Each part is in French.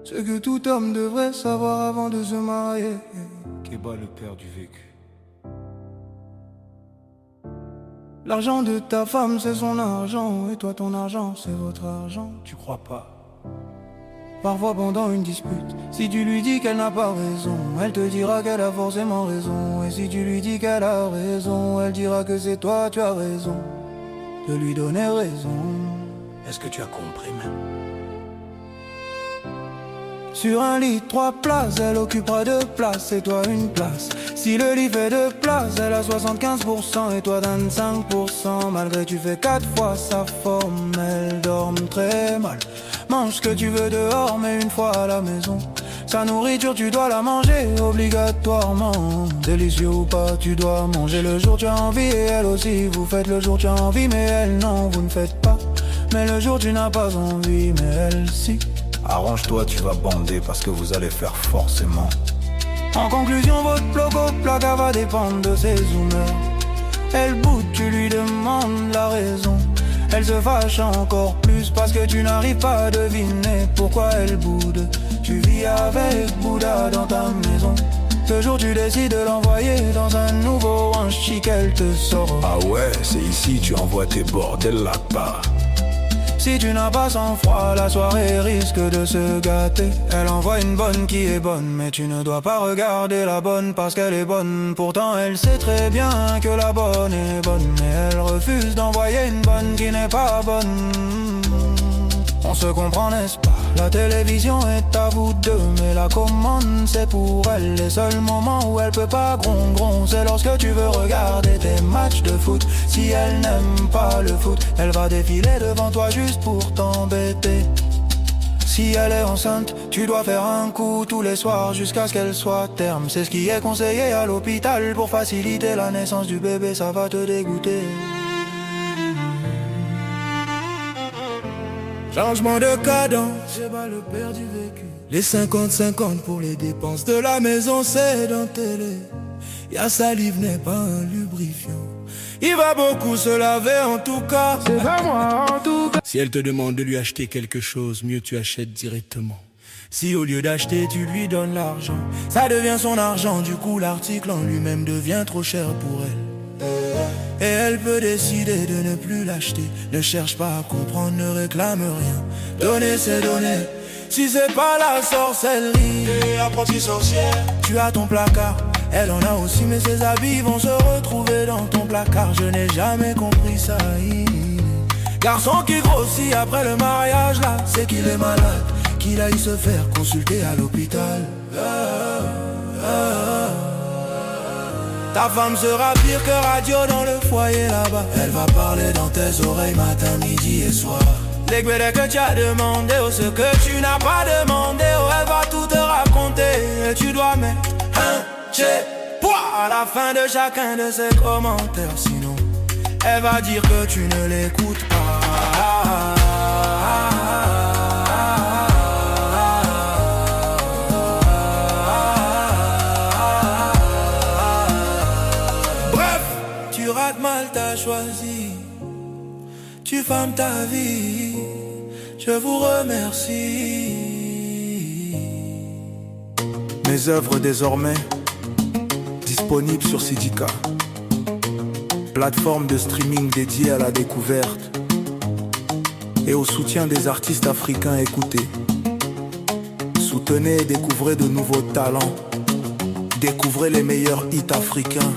Ce que tout homme devrait savoir avant de se marier. Kéba, le père du vécu. L'argent de ta femme c'est son argent, et toi ton argent c'est votre argent. Tu crois pas? Parfois pendant une dispute, si tu lui dis qu'elle n'a pas raison, elle te dira qu'elle a forcément raison. Et si tu lui dis qu'elle a raison, elle dira que c'est toi tu as raison de lui donner raison. Est-ce que tu as compris même? Sur un lit, 3 places, elle occupera 2 places et toi une place. Si le lit fait 2 places, elle a 75% et toi 25%. Malgré tu fais 4 fois sa forme, elle dorme très mal. Mange ce que tu veux dehors, mais une fois à la maison. Sa nourriture, tu dois la manger obligatoirement. Délicieux ou pas, tu dois manger le jour tu as envie. Et elle aussi, vous faites le jour tu as envie. Mais elle, non, vous ne faites pas. Mais le jour tu n'as pas envie, mais elle, si. Arrange-toi, tu vas bander parce que vous allez faire forcément. En conclusion, votre bloc au placard va dépendre de ses humeurs. Elle boude, tu lui demandes la raison. Elle se fâche encore plus parce que tu n'arrives pas à deviner pourquoi elle boude. Tu vis avec Bouddha dans ta maison. Le jour tu décides de l'envoyer dans un nouveau ranch chic, elle te sort. Ah ouais, c'est ici tu envoies tes bordels là-bas. Si tu n'as pas sang-froid, la soirée risque de se gâter. Elle envoie une bonne qui est bonne, mais tu ne dois pas regarder la bonne parce qu'elle est bonne. Pourtant elle sait très bien que la bonne est bonne, mais elle refuse d'envoyer une bonne qui n'est pas bonne. On se comprend, n'est-ce pas? La télévision est à vous deux, mais la commande c'est pour elle. Les seuls moments où elle peut pas gron, c'est lorsque tu veux regarder tes matchs de foot. Si elle n'aime pas le foot, elle va défiler devant toi juste pour t'embêter. Si elle est enceinte, tu dois faire un coup tous les soirs jusqu'à ce qu'elle soit terme. C'est ce qui est conseillé à l'hôpital pour faciliter la naissance du bébé, ça va te dégoûter. Changement de cadence, Kéba, le père du vécu. les 50-50 pour les dépenses de la maison, c'est dans télé. Y'a salive n'est pas un lubrifiant. Il va beaucoup se laver en tout cas. C'est pas moi en tout cas. Si elle te demande de lui acheter quelque chose, mieux tu achètes directement. Si au lieu d'acheter tu lui donnes l'argent, ça devient son argent, du coup l'article en lui-même devient trop cher pour elle. Et elle peut décider de ne plus l'acheter. Ne cherche pas à comprendre, ne réclame rien. Donner c'est donner. Si c'est pas la sorcellerie, apprenti sorcière, tu as ton placard. Elle en a aussi, mais ses habits vont se retrouver dans ton placard. Je n'ai jamais compris ça. Garçon qui grossit après le mariage là, c'est qu'il est malade, qu'il aille se faire consulter à l'hôpital. Ta femme sera pire que radio dans le foyer là-bas. Elle va parler dans tes oreilles matin, midi et soir. Les gueulets que tu as demandé, ou ce que tu n'as pas demandé, oh, elle va tout te raconter. Et tu dois mettre un poids à la fin de chacun de ses commentaires. Sinon, elle va dire que tu ne l'écoutes pas. Tu rates mal, t'as choisi, tu fermes ta vie, je vous remercie. Mes œuvres désormais disponibles sur Sidika, plateforme de streaming dédiée à la découverte et au soutien des artistes africains. Écoutez, soutenez et découvrez de nouveaux talents, découvrez les meilleurs hits africains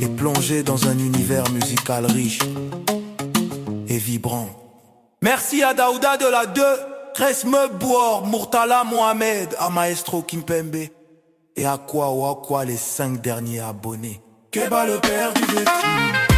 et plongez dans un univers musical riche et vibrant. Merci à Daouda de la 2, Kresme Bouor, Murtala Mohamed, à Maestro Kimpembe et à quoi les 5 derniers abonnés. Kéba, le père du vécu.